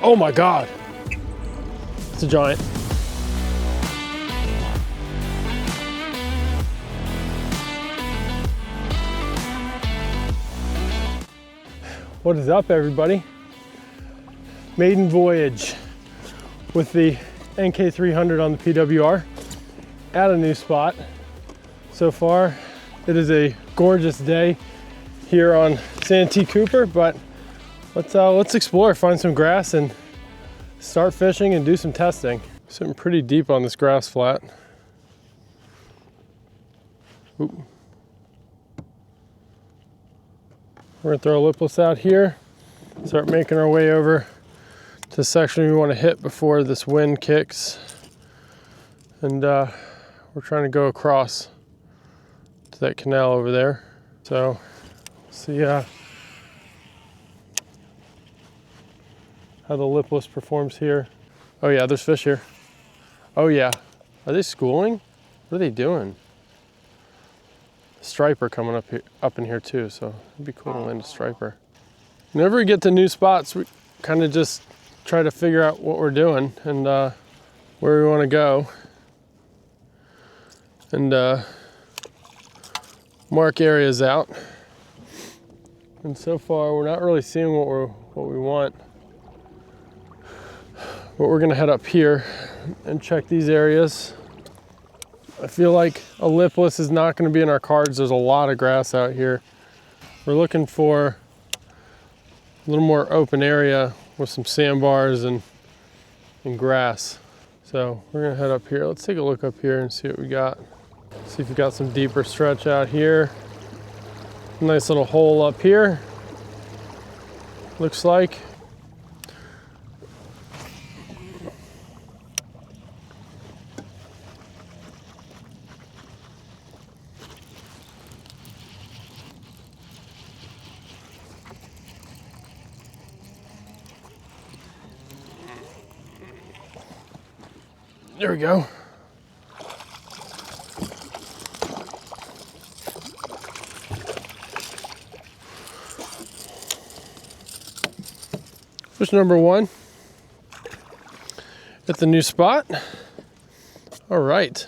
Oh my God. It's a giant. What is up, everybody? Maiden voyage with the NK300 on the PWR at a new spot. So far, it is a gorgeous day here on Santee Cooper, but let's explore, find some grass and start fishing and do some testing. Sitting pretty deep on this grass flat. Ooh. We're gonna throw a lipless out here, start making our way over to the section we want to hit before this wind kicks. And we're trying to go across to that canal over there. So, see how the lipless performs here. Oh yeah, there's fish here. Oh yeah, are they schooling? What are they doing? Striper coming up in here too, so it'd be cool to land a striper. Whenever we get to new spots, we kind of just try to figure out what we're doing and where we want to go, and mark areas out. And so far, we're not really seeing what we want. But we're gonna head up here and check these areas. I feel like a lipless is not gonna be in our cards. There's a lot of grass out here. We're looking for a little more open area with some sandbars and grass. So we're gonna head up here. Let's take a look up here and see what we got. See if we got some deeper stretch out here. Nice little hole up here, looks like. There we go. Fish number one at the new spot. All right,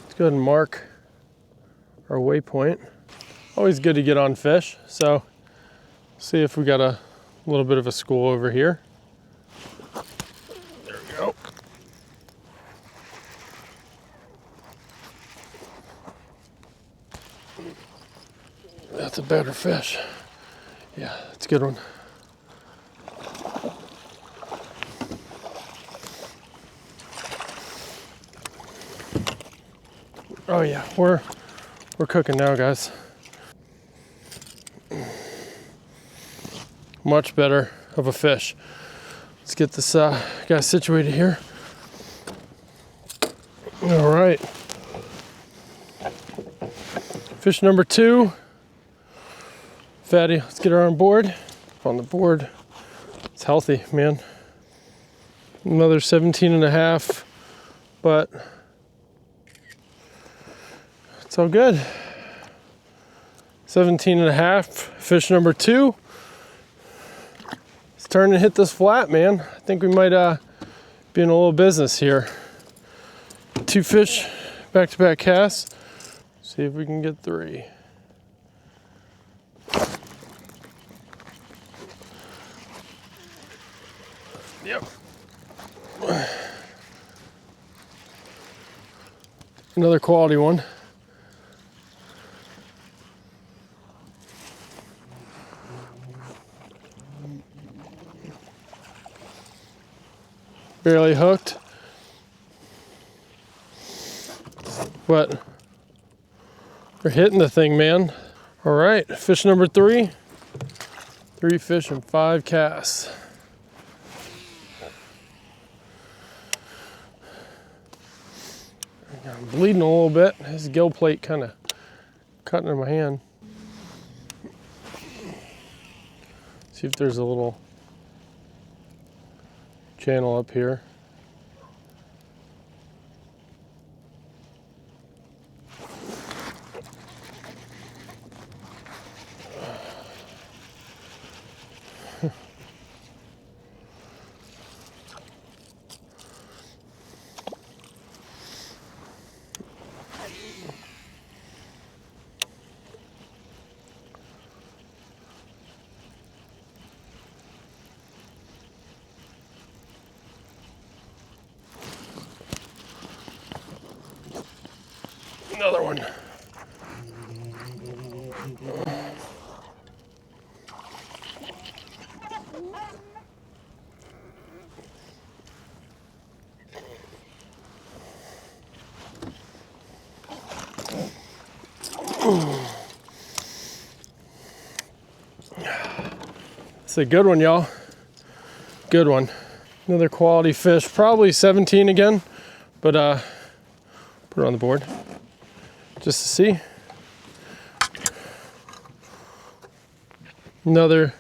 let's go ahead and mark our waypoint. Always good to get on fish, so see if we got a little bit of a school over here. There we go. That's a better fish. Yeah, that's a good one. Oh yeah, we're cooking now, guys. Much better of a fish. Let's get this guy situated here. All right. Fish number two. Fatty, let's get her on board. On the board. It's healthy, man. Another 17 and a half, but it's all good. 17 and a half, fish number two. It's turning to hit this flat, man. I think we might be in a little business here. Two fish, back-to-back casts. See if we can get three. Yep. Another quality one. Barely hooked, but we're hitting the thing, man. All right, fish number three. 3 fish and 5 casts. I'm bleeding a little bit. His gill plate kind of cutting in my hand. See if there's a little channel up here. Another one. It's a good one, y'all. Good one. Another quality fish, probably 17 again, but put it on the board just to see. Another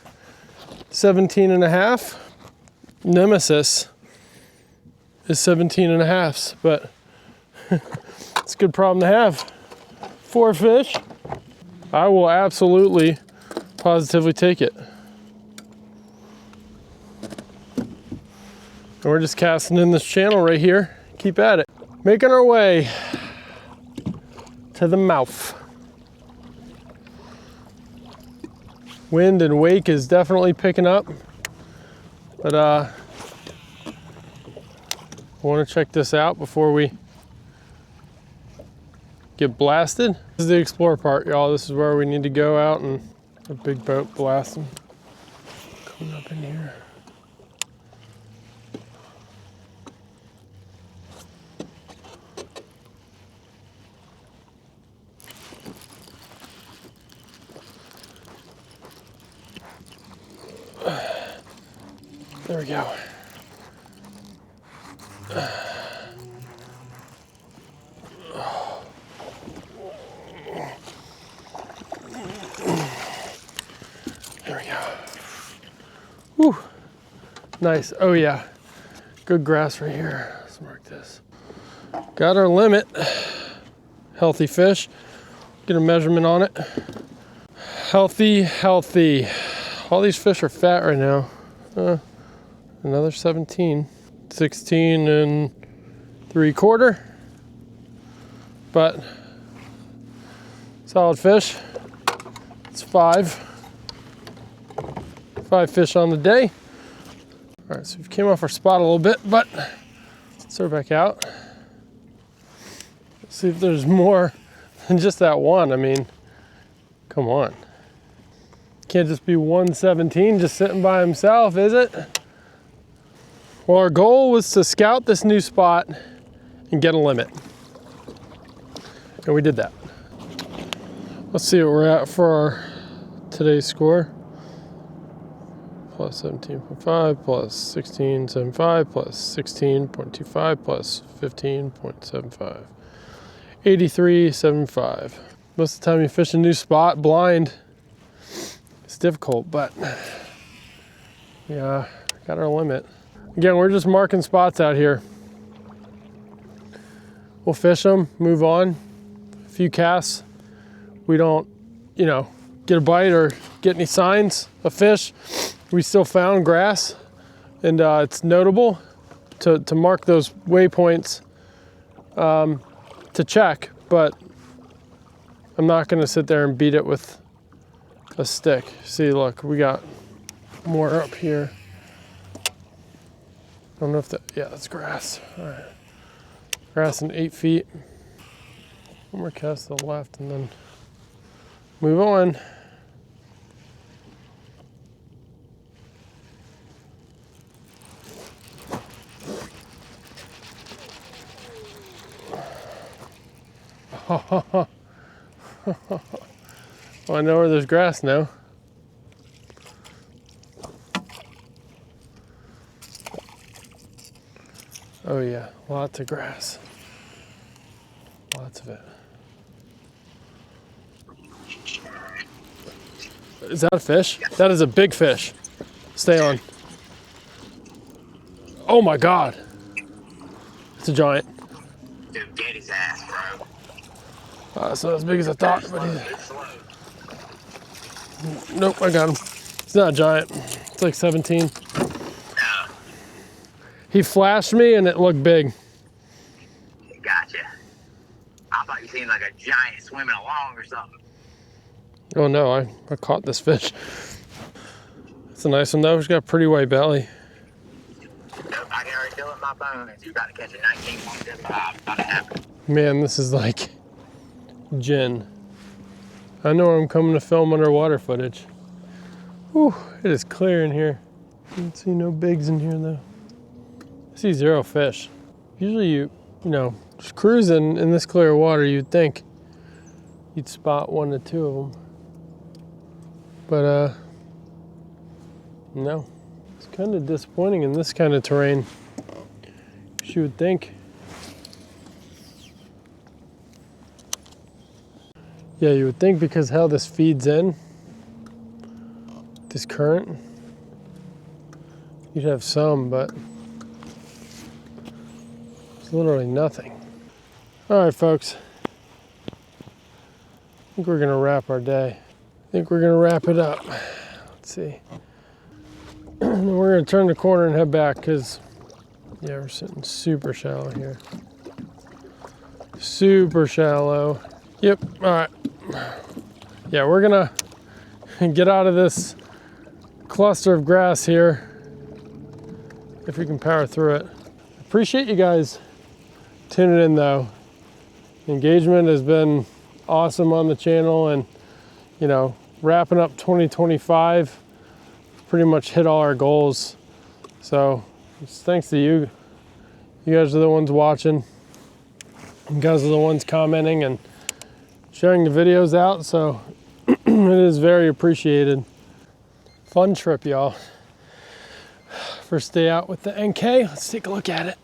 17 and a half. Nemesis is 17 and a half, but it's a good problem to have. 4 fish. I will absolutely, positively take it. And we're just casting in this channel right here. Keep at it. Making our way to the mouth. Wind and wake is definitely picking up, but I want to check this out before we get blasted. This is the explore part, y'all. This is where we need to go out and a big boat blasting. Coming up in here. There we go. There we go. Whew. Nice. Oh yeah. Good grass right here. Let's mark this. Got our limit. Healthy fish. Get a measurement on it. Healthy, healthy. All these fish are fat right now. Another 17. 16 and 3/4. But solid fish. It's 5 fish on the day. All right, so we came off our spot a little bit, but let's throw back out. Let's see if there's more than just that one. I mean, come on. Can't just be 117 just sitting by himself, is it? Well, our goal was to scout this new spot and get a limit. And we did that. Let's see what we're at for our today's score. Plus 17.5, plus 16.75, plus 16.25, plus 15.75. 83.75. Most of the time you fish a new spot blind, it's difficult, but yeah, got our limit. Again, we're just marking spots out here. We'll fish them, move on. A few casts. We don't, get a bite or get any signs of fish. We still found grass, and it's notable to mark those waypoints to check, but I'm not gonna sit there and beat it with a stick. See, look, we got more up here. I don't know if yeah, that's grass. All right, grass in 8 feet. One more cast to the left and then move on. Well, I know where there's grass now. Oh yeah, lots of grass. Lots of it. Is that a fish? That is a big fish. Stay on. Oh my God. It's a giant. Dude, get his ass, bro. It's not as big as I thought, but nope, I got him. It's not a giant. It's like 17. No. He flashed me and it looked big. Gotcha. I thought you seemed like a giant swimming along or something. Oh no, I caught this fish. It's a nice one though. He's got a pretty white belly. Nope, I can already feel it in my bones. You're about to catch a 19.75. About to happen. Man, this is like gin. I know I'm coming to film underwater footage. Whew, it is clear in here. I don't see no bigs in here though. I see 0 fish. Usually you know, just cruising in this clear water, you'd think you'd spot 1 to 2 of them. But no. It's kind of disappointing in this kind of terrain. You would think. Yeah, you would think because how this feeds in, this current, you'd have some, but it's literally nothing. All right, folks. I think we're gonna wrap our day. I think we're gonna wrap it up. Let's see. And then we're gonna turn the corner and head back because, yeah, we're sitting super shallow here. Super shallow. Yep, all right. Yeah, we're gonna get out of this cluster of grass here if we can power through it. Appreciate you guys tuning in though. Engagement has been awesome on the channel, and you know, wrapping up 2025, pretty much hit all our goals. So it's thanks to you. You guys are the ones watching. You guys are the ones commenting and sharing the videos out, so it is very appreciated. Fun trip, y'all. First day out with the NK. Let's take a look at it.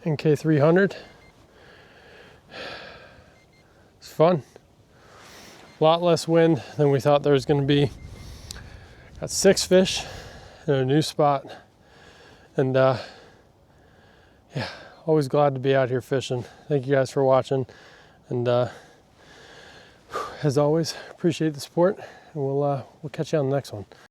NK 300. It's fun. A lot less wind than we thought there was going to be. Got 6 fish in a new spot, and yeah, always glad to be out here fishing. Thank you guys for watching, and as always, appreciate the support, and we'll catch you on the next one.